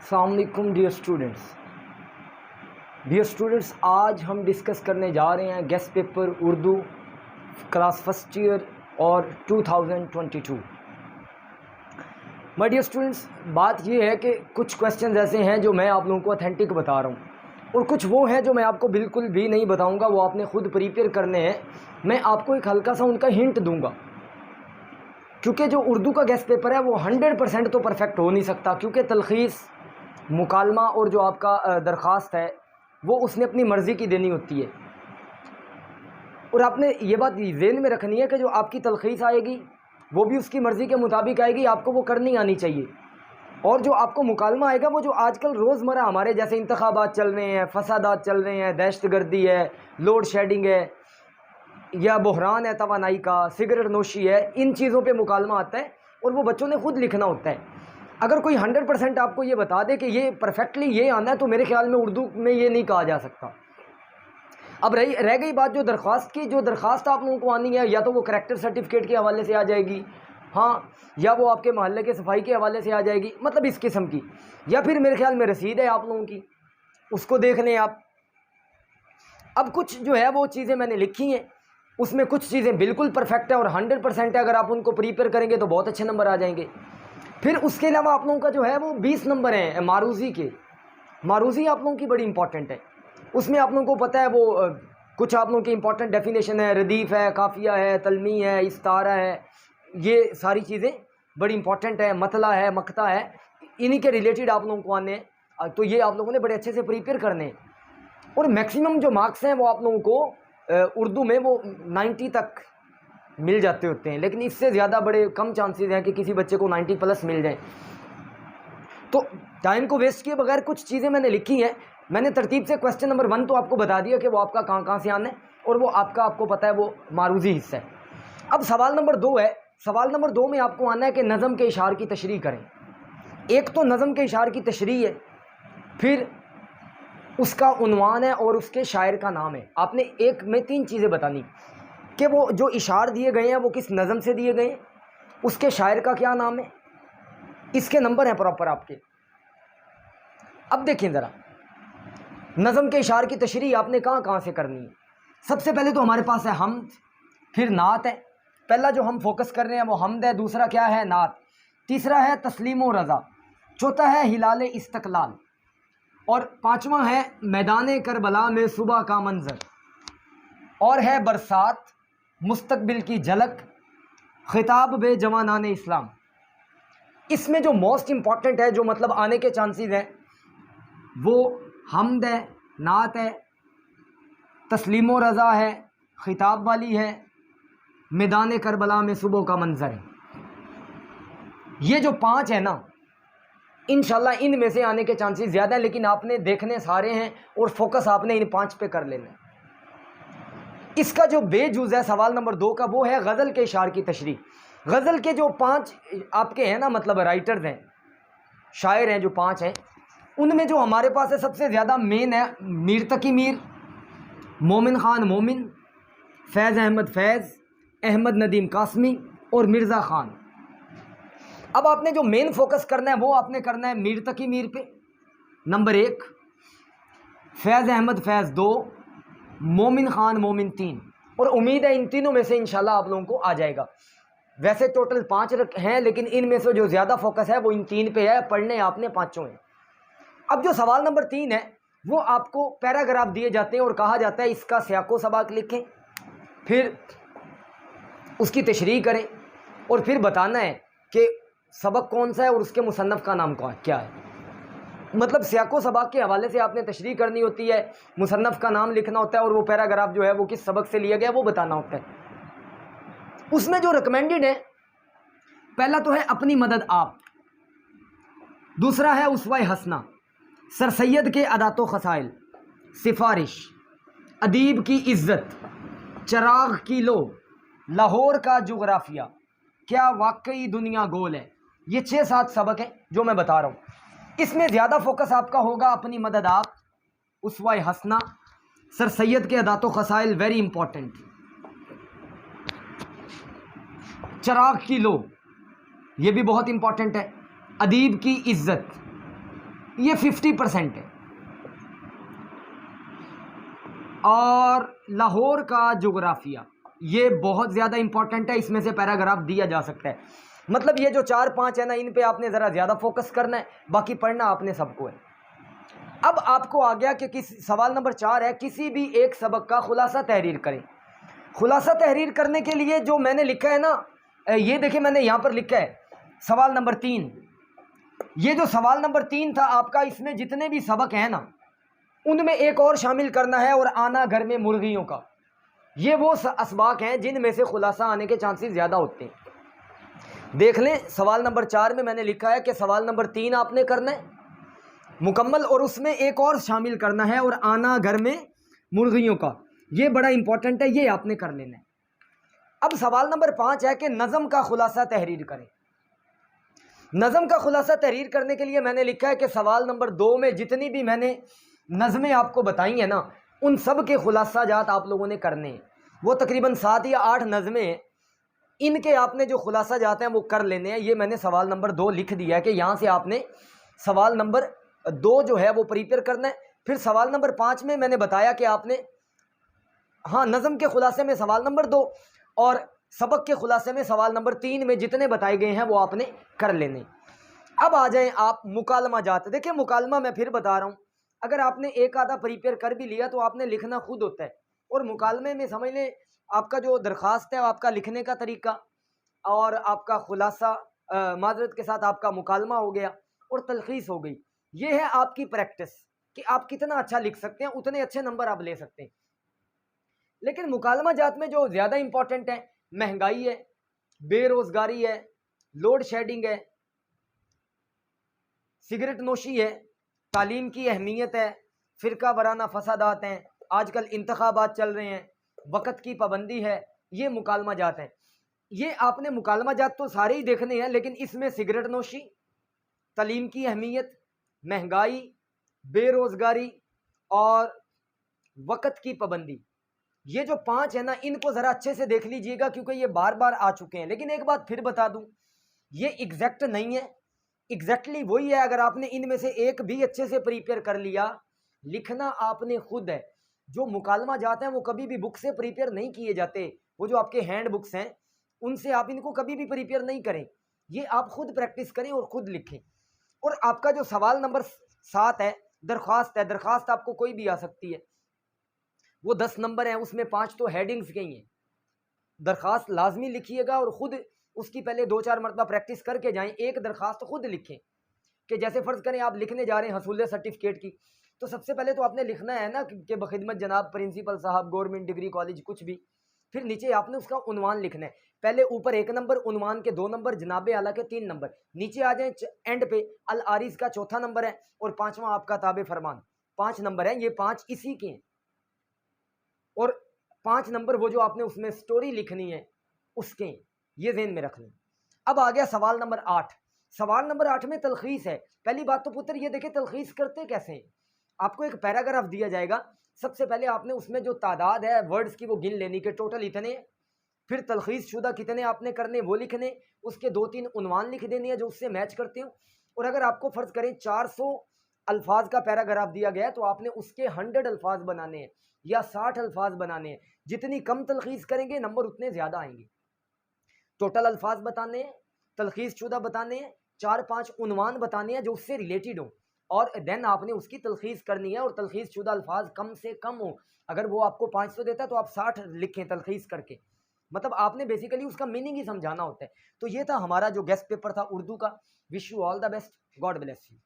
السلام علیکم dear students, آج ہم ڈسکس کرنے جا رہے ہیں guest paper Urdu class first year اور 2022۔ مائی ڈیئر اسٹوڈنٹس، بات یہ ہے کہ کچھ کویسچنز ایسے ہیں جو میں آپ لوگوں کو اتھینٹک بتا رہا ہوں، اور کچھ وہ ہیں جو میں آپ کو بالکل بھی نہیں بتاؤں گا، وہ آپ نے خود پریپیئر کرنے ہیں۔ میں آپ کو ایک ہلکا سا ان کا ہنٹ دوں گا، کیونکہ جو اردو کا گیسٹ پیپر ہے وہ 100% تو پرفیکٹ ہو نہیں سکتا، کیونکہ تلخیص، مکالمہ اور جو آپ کا درخواست ہے وہ اس نے اپنی مرضی کی دینی ہوتی ہے، اور آپ نے یہ بات ذہن میں رکھنی ہے کہ جو آپ کی تلخیص آئے گی وہ بھی اس کی مرضی کے مطابق آئے گی، آپ کو وہ کرنی آنی چاہیے۔ اور جو آپ کو مکالمہ آئے گا وہ جو آج کل روزمرہ ہمارے جیسے انتخابات چل رہے ہیں، فسادات چل رہے ہیں، دہشت گردی ہے، لوڈ شیڈنگ ہے، یا بحران ہے توانائی کا، سگریٹ نوشی ہے، ان چیزوں پہ مکالمہ آتا ہے اور وہ بچوں نے خود لکھنا ہوتا ہے۔ اگر کوئی 100% آپ کو یہ بتا دے کہ یہ پرفیکٹلی یہ آنا ہے، تو میرے خیال میں اردو میں یہ نہیں کہا جا سکتا۔ اب رہ گئی بات جو درخواست کی، جو درخواست آپ لوگوں کو آنی ہے یا تو وہ کریکٹر سرٹیفکیٹ کے حوالے سے آ جائے گی، ہاں، یا وہ آپ کے محلے کے صفائی کے حوالے سے آ جائے گی، مطلب اس قسم کی، یا پھر میرے خیال میں رسید ہے آپ لوگوں کی، اس کو دیکھ لیں آپ۔ اب کچھ جو ہے وہ چیزیں میں نے لکھی ہیں، اس میں کچھ چیزیں بالکل پرفیکٹ ہیں اور 100% ہے، اگر آپ ان کو پریپیئر کریں گے تو بہت اچھے نمبر آ جائیں گے۔ پھر اس کے علاوہ آپ لوگوں کا جو ہے وہ 20 نمبر ہیں معروضی کے۔ معروضی آپ لوگوں کی بڑی امپورٹنٹ ہے، اس میں آپ لوگوں کو پتہ ہے وہ کچھ آپ لوگوں کی امپورٹنٹ ڈیفینیشن ہے، ردیف ہے، قافیہ ہے، تلمیح ہے، استعارہ ہے، یہ ساری چیزیں بڑی امپورٹنٹ ہے، مطلع ہے، مقطع ہے، انہی کے ریلیٹڈ آپ لوگوں کو آنے ہیں، تو یہ آپ لوگوں نے بڑے اچھے سے پریپیئر کرنے ہیں۔ اور میکسیمم جو مارکس ہیں وہ آپ لوگوں کو اردو میں وہ 90 تک مل جاتے ہوتے ہیں، لیکن اس سے زیادہ بڑے کم چانسز ہیں کہ کسی بچے کو 90+ مل جائیں۔ تو ٹائم کو ویسٹ کیے بغیر کچھ چیزیں میں نے لکھی ہیں، میں نے ترتیب سے کویسچن نمبر 1 تو آپ کو بتا دیا کہ وہ آپ کا کہاں سے آنا ہے، اور وہ آپ کو پتہ ہے وہ معروضی حصہ ہے۔ اب سوال نمبر 2 ہے، سوال نمبر 2 میں آپ کو آنا ہے کہ نظم کے اشعار کی تشریح کریں۔ ایک تو نظم کے اشعار کی تشریح ہے، پھر اس کا عنوان ہے اور اس کے شاعر کا نام ہے۔ آپ نے ایک میں 3 چیزیں بتانی کہ وہ جو اشعار دیے گئے ہیں وہ کس نظم سے دیے گئے ہیں، اس کے شاعر کا کیا نام ہے، اس کے نمبر ہیں پراپر آپ کے۔ اب دیکھیں ذرا، نظم کے اشعار کی تشریح آپ نے کہاں سے کرنی ہے۔ سب سے پہلے تو ہمارے پاس ہے حمد، پھر نعت ہے۔ پہلا جو ہم فوکس کر رہے ہیں وہ حمد ہے، دوسرا کیا ہے، نعت، تیسرا ہے تسلیم و رضا، چوتھا ہے ہلال استقلال، اور پانچواں ہے میدان کربلا میں صبح کا منظر، اور ہے برسات، مستقبل کی جھلک، خطاب بے جوانان اسلام۔ اس میں جو موسٹ امپورٹنٹ ہے، جو مطلب آنے کے چانسز ہیں، وہ حمد ہے، نعت ہے، تسلیم و رضا ہے، خطاب والی ہے، میدان کربلا میں صبح کا منظر ہے۔ یہ جو 5 ہے نا، انشاءاللہ ان میں سے آنے کے چانسز زیادہ ہیں، لیکن آپ نے دیکھنے سارے ہیں اور فوکس آپ نے ان 5 پہ کر لینا ہے۔ اس کا جو بے جز ہے سوال نمبر 2 کا، وہ ہے غزل کے اشعار کی تشریح۔ غزل کے جو 5 آپ کے ہیں نا، مطلب رائٹرز ہیں، شاعر ہیں جو 5 ہیں، ان میں جو ہمارے پاس ہے سب سے زیادہ مین ہے میر تقی میر، مومن خان مومن، فیض احمد فیض، احمد ندیم قاسمی اور مرزا خان۔ اب آپ نے جو مین فوکس کرنا ہے وہ آپ نے کرنا ہے میر تقی میر پہ، نمبر 1، فیض احمد فیض 2، مومن خان مومن 3، اور امید ہے ان تینوں میں سے انشاءاللہ آپ لوگوں کو آ جائے گا۔ ویسے ٹوٹل 5 ہیں، لیکن ان میں سے جو زیادہ فوکس ہے وہ ان 3 پہ ہے، پڑھنے آپ نے 5 ہیں۔ اب جو سوال نمبر 3 ہے وہ آپ کو پیراگراف دیے جاتے ہیں اور کہا جاتا ہے اس کا سیاق و سباق لکھیں، پھر اس کی تشریح کریں، اور پھر بتانا ہے کہ سبق کون سا ہے اور اس کے مصنف کا نام کیا ہے۔ مطلب سیاق و سباق کے حوالے سے آپ نے تشریح کرنی ہوتی ہے، مصنف کا نام لکھنا ہوتا ہے، اور وہ پیراگراف جو ہے وہ کس سبق سے لیا گیا وہ بتانا ہوتا ہے۔ اس میں جو ریکمینڈڈ ہے، پہلا تو ہے اپنی مدد آپ، دوسرا ہے اسوہ حسنہ، سر سید کے عادات و خصائل، سفارش، ادیب کی عزت، چراغ کی لو، لاہور کا جغرافیہ، کیا واقعی دنیا گول ہے۔ یہ 6-7 سبق ہیں جو میں بتا رہا ہوں۔ اس میں زیادہ فوکس آپ کا ہوگا اپنی مدد آپ، اسوہ حسنہ، سر سید کے عادات و خصائل ویری امپورٹنٹ، چراغ کی لو یہ بھی بہت امپورٹنٹ ہے، ادیب کی عزت، یہ 50% ہے. اور لاہور کا جغرافیہ یہ بہت زیادہ امپورٹنٹ ہے، اس میں سے پیراگراف دیا جا سکتا ہے. مطلب یہ جو 4-5 ہے نا، ان پہ آپ نے ذرا زیادہ فوکس کرنا ہے، باقی پڑھنا آپ نے سب کو ہے. اب آپ کو آ گیا کہ سوال نمبر 4 ہے، کسی بھی ایک سبق کا خلاصہ تحریر کریں. خلاصہ تحریر کرنے کے لیے جو میں نے لکھا ہے نا، یہ دیکھیں میں نے یہاں پر لکھا ہے سوال نمبر 3. یہ جو سوال نمبر 3 تھا آپ کا، اس میں جتنے بھی سبق ہیں نا ان میں ایک اور شامل کرنا ہے، اور آنا گھر میں مرغیوں کا. یہ وہ اسباق ہیں جن میں سے خلاصہ آنے کے چانسز زیادہ ہوتے ہیں. دیکھ لیں سوال نمبر 4 میں نے لکھا ہے کہ سوال نمبر 3 آپ نے کرنا ہے مکمل، اور اس میں ایک اور شامل کرنا ہے، اور آنا گھر میں مرغیوں کا. یہ بڑا امپورٹنٹ ہے، یہ آپ نے کر لینا ہے. اب سوال نمبر 5 ہے کہ نظم کا خلاصہ تحریر کریں. نظم کا خلاصہ تحریر کرنے کے لیے میں نے لکھا ہے کہ سوال نمبر 2 میں جتنی بھی میں نے نظمیں آپ کو بتائی ہیں نا، ان سب کے خلاصہ جات آپ لوگوں نے کرنے ہیں. وہ تقریباً 7 یا 8 نظمیں ہیں، ان کے آپ نے جو خلاصہ جات ہیں وہ کر لینے ہیں. یہ میں نے سوال نمبر 2 لکھ دیا ہے کہ یہاں سے آپ نے سوال نمبر 2 جو ہے وہ پریپیئر کرنا ہے. پھر سوال نمبر 5 میں نے بتایا کہ آپ نے نظم کے خلاصے میں سوال نمبر 2 اور سبق کے خلاصے میں سوال نمبر 3 میں جتنے بتائے گئے ہیں وہ آپ نے کر لینے. اب آ جائیں آپ مکالمہ جات. دیکھیں مکالمہ میں پھر بتا رہا ہوں، اگر آپ نے ایک آدھا پریپیئر کر بھی لیا تو آپ نے لکھنا خود ہوتا ہے. اور مکالمے میں سمجھ لیں آپ کا جو درخواست ہے آپ کا لکھنے کا طریقہ اور آپ کا خلاصہ معذرت کے ساتھ آپ کا مکالمہ ہو گیا اور تلخیص ہو گئی. یہ ہے آپ کی پریکٹس کہ آپ کتنا اچھا لکھ سکتے ہیں، اتنے اچھے نمبر آپ لے سکتے ہیں. لیکن مکالمہ جات میں جو زیادہ امپورٹنٹ ہے، مہنگائی ہے، بے روزگاری ہے، لوڈ شیڈنگ ہے، سگریٹ نوشی ہے، تعلیم کی اہمیت ہے، فرقہ وارانہ فسادات ہیں، آج کل انتخابات چل رہے ہیں، وقت کی پابندی ہے. یہ مکالمہ جات ہیں. یہ آپ نے مکالمہ جات تو سارے ہی دیکھنے ہیں، لیکن اس میں سگریٹ نوشی، تعلیم کی اہمیت، مہنگائی، بے روزگاری اور وقت کی پابندی، یہ جو 5 ہیں نا ان کو ذرا اچھے سے دیکھ لیجئے گا، کیونکہ یہ بار بار آ چکے ہیں. لیکن ایک بات پھر بتا دوں، یہ ایگزیکٹ نہیں ہے، ایگزیکٹلی وہی ہے. اگر آپ نے ان میں سے ایک بھی اچھے سے پریپیئر کر لیا، لکھنا آپ نے خود ہے. جو مکالمہ جاتے ہیں وہ کبھی بھی بک سے پریپیئر نہیں کیے جاتے. وہ جو آپ کے ہینڈ بکس ہیں ان سے آپ ان کو کبھی بھی پریپیئر نہیں کریں. یہ آپ خود پریکٹس کریں اور خود لکھیں. اور آپ کا جو سوال نمبر 7 ہے درخواست ہے، درخواست آپ کو کوئی بھی آ سکتی ہے. وہ 10 نمبر ہیں، اس میں 5 تو ہیڈنگز کے ہی ہیں. درخواست لازمی لکھیے گا اور خود اس کی پہلے 2-4 مرتبہ پریکٹس کر کے جائیں. ایک درخواست خود لکھیں کہ جیسے فرض کریں آپ لکھنے جا رہے ہیں حصول سرٹیفکیٹ کی، تو سب سے پہلے تو آپ نے لکھنا ہے نا کہ بخدمت جناب پرنسپل صاحب گورنمنٹ ڈگری کالج کچھ بھی. پھر نیچے آپ نے اس کا عنوان لکھنا ہے. پہلے اوپر 1 نمبر، عنوان کے 2 نمبر، جناب اعلیٰ کے 3 نمبر. نیچے آ جائیں اینڈ پہ العارض کا 4تھا نمبر ہے اور 5واں آپ کا تابع فرمان. 5 نمبر ہیں، یہ 5 اسی کے ہیں. اور 5 نمبر وہ جو آپ نے اس میں سٹوری لکھنی ہے اس کے، یہ ذہن میں رکھ لیں. اب آ گیا سوال نمبر 8. سوال نمبر 8 میں تلخیص ہے. پہلی بات تو پتر یہ دیکھیں تلخیص کرتے کیسے ہیں. آپ کو ایک پیراگراف دیا جائے گا، سب سے پہلے آپ نے اس میں جو تعداد ہے ورڈز کی وہ گن لینی کہ ٹوٹل اتنے، پھر تلخیص شدہ کتنے آپ نے کرنے وہ لکھنے، اس کے 2-3 عنوان لکھ دینے ہیں جو اس سے میچ کرتے ہوں. اور اگر آپ کو فرض کریں 400 الفاظ کا پیراگراف دیا گیا ہے تو آپ نے اس کے 100 الفاظ بنانے ہیں یا 60 الفاظ بنانے ہیں. جتنی کم تلخیص کریں گے نمبر اتنے زیادہ آئیں گے. ٹوٹل الفاظ بتانے ہیں، تلخیص شدہ بتانے ہیں، 4-5 عنوان بتانے ہیں جو اس سے ریلیٹڈ ہوں، اور دین آپ نے اس کی تلخیص کرنی ہے. اور تلخیص شدہ الفاظ کم سے کم ہوں. اگر وہ آپ کو 500 دیتا ہے تو آپ 60 لکھیں تلخیص کر کے. مطلب آپ نے بیسیکلی اس کا میننگ ہی سمجھانا ہوتا ہے. تو یہ تھا ہمارا جو گیسٹ پیپر تھا اردو کا. Wish you all the best. God bless you.